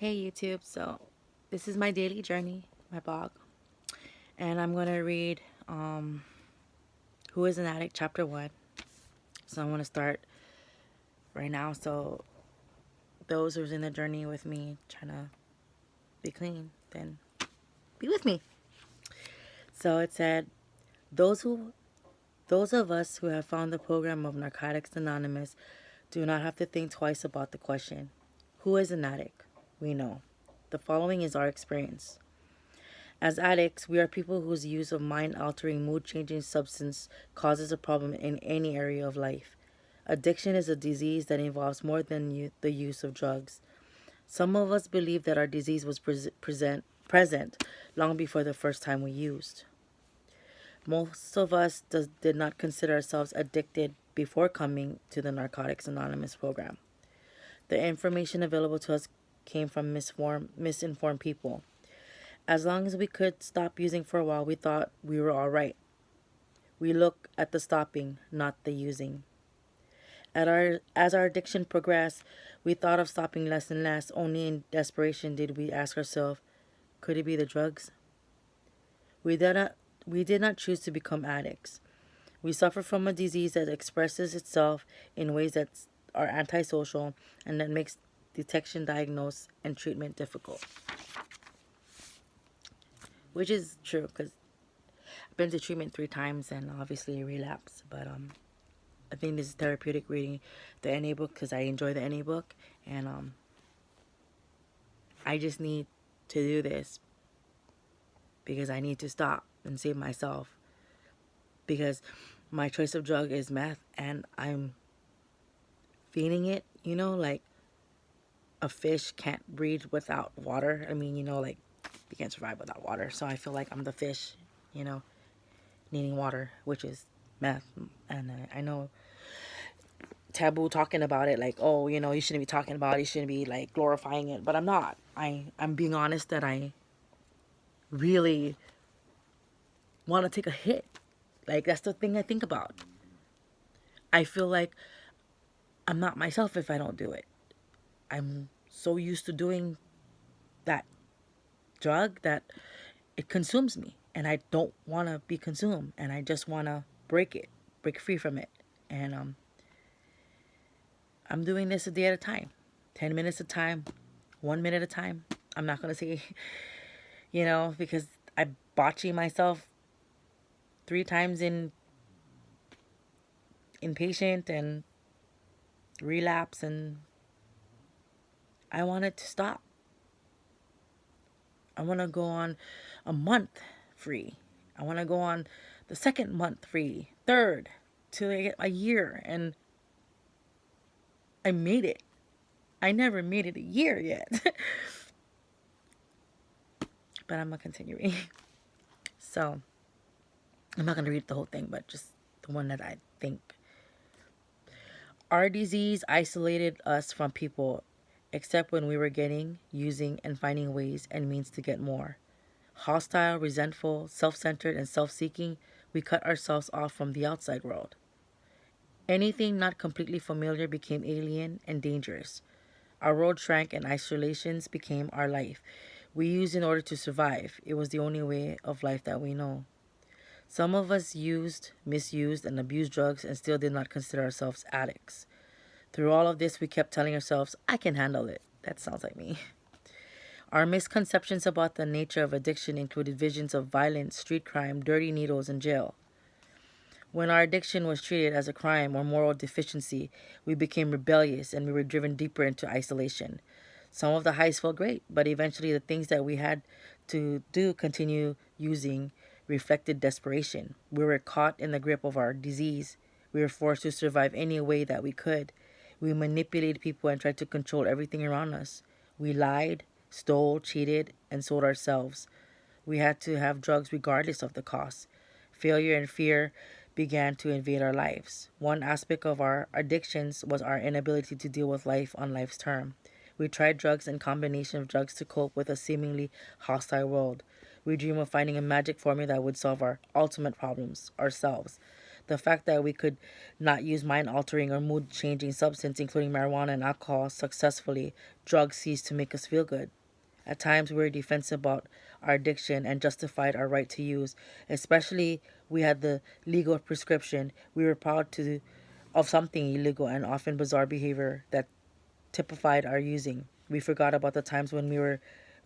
Hey YouTube, so this is my daily journey, my blog, and I'm gonna read Who is an Addict, Chapter 1. So I want to start right now. So those who's in the journey with me, trying to be clean, then be with me. So it said, those who those of us who have found the program of Narcotics Anonymous do not have to think twice about the question, who is an addict? We know. The following is our experience. As addicts, we are people whose use of mind-altering, mood-changing substance causes a problem in any area of life. Addiction is a disease that involves more than the use of drugs. Some of us believe that our disease was present long before the first time we used. Most of us did not consider ourselves addicted before coming to the Narcotics Anonymous program. The information available to us came from misinformed people. As long as we could stop using for a while, we thought we were all right. We look at the stopping, not the using. As our addiction progressed, we thought of stopping less and less. Only in desperation did we ask ourselves, could it be the drugs? We did not, we did not choose to become addicts. We suffer from a disease that expresses itself in ways that are antisocial and that makes detection, diagnosis, and treatment difficult. Which is true because I've been to treatment 3 times and obviously relapse. But I think this is therapeutic reading the NA book because I enjoy the NA book, and I just need to do this because I need to stop and save myself because my choice of drug is meth and I'm feeding it, like a fish can't breathe without water. I mean, like you can't survive without water. So I feel like I'm the fish, you know, needing water, which is meth. And I know taboo talking about it, like, oh, you shouldn't be talking about it, you shouldn't be like glorifying it, but I'm not. I'm being honest that I really want to take a hit. Like, that's the thing I think about. I feel like I'm not myself if I don't do it. I'm so used to doing that drug that it consumes me, and I don't want to be consumed, and I just want to break free from it. And I'm doing this a day at a time, 10 minutes at a time, 1 minute at a time. I'm not going to say, because I botchy myself 3 times in inpatient and relapse, and I want it to stop. I want to go on a month free. I want to go on the second month free, third, till I get a year, and I made it. I never made it a year yet. But I'm going to continue reading. So, I'm not going to read the whole thing, but just the one that I think. Our disease isolated us from people, except when we were getting, using, and finding ways and means to get more. Hostile, resentful, self-centered, and self-seeking, we cut ourselves off from the outside world. Anything not completely familiar became alien and dangerous. Our world shrank and isolations became our life. We used in order to survive. It was the only way of life that we know. Some of us used, misused, and abused drugs and still did not consider ourselves addicts. Through all of this, we kept telling ourselves, I can handle it. That sounds like me. Our misconceptions about the nature of addiction included visions of violence, street crime, dirty needles, and jail. When our addiction was treated as a crime or moral deficiency, we became rebellious and we were driven deeper into isolation. Some of the highs felt great, but eventually the things that we had to do continue using reflected desperation. We were caught in the grip of our disease. We were forced to survive any way that we could. We manipulated people and tried to control everything around us. We lied, stole, cheated, and sold ourselves. We had to have drugs regardless of the cost. Failure and fear began to invade our lives. One aspect of our addictions was our inability to deal with life on life's term. We tried drugs and combination of drugs to cope with a seemingly hostile world. We dream of finding a magic formula that would solve our ultimate problems, ourselves. The fact that we could not use mind altering or mood changing substance, including marijuana and alcohol, successfully, drugs ceased to make us feel good. At times, we were defensive about our addiction and justified our right to use. Especially, we had the legal prescription. We were proud of something illegal and often bizarre behavior that typified our using. We forgot about the times when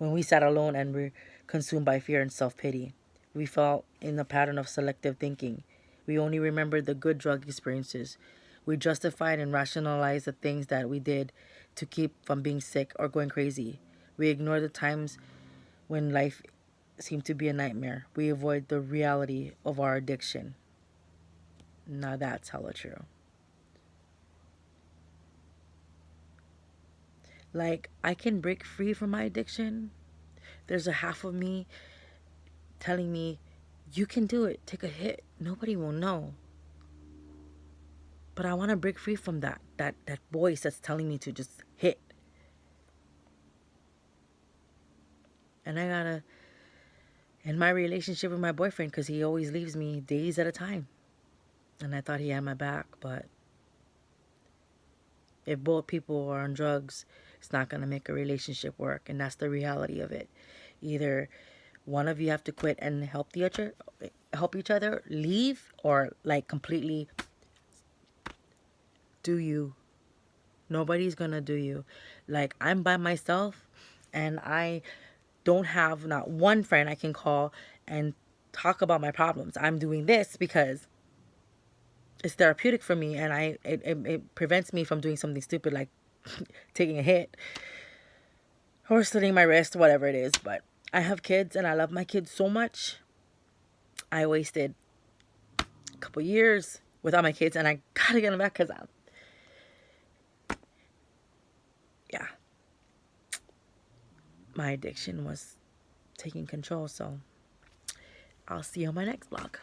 we sat alone and were consumed by fear and self-pity. We fell in a pattern of selective thinking. We only remembered the good drug experiences. We justified and rationalized the things that we did to keep from being sick or going crazy. We ignored the times when life seemed to be a nightmare. We avoid the reality of our addiction. Now that's hella true. Like, I can break free from my addiction. There's a half of me telling me, you can do it. Take a hit. Nobody will know. But I want to break free from that voice that's telling me to just hit. And I gotta end my relationship with my boyfriend because he always leaves me days at a time. And I thought he had my back, but if both people are on drugs, it's not gonna make a relationship work, and that's the reality of it. Either one of you have to quit and help each other leave, or like completely do you. Nobody's gonna do you. Like, I'm by myself, and I don't have not one friend I can call and talk about my problems. I'm doing this because it's therapeutic for me, and it prevents me from doing something stupid like taking a hit or slitting my wrist, whatever it is. But I have kids, and I love my kids so much. I wasted a couple years without my kids, and I gotta get them back because yeah, my addiction was taking control. So I'll see you on my next vlog.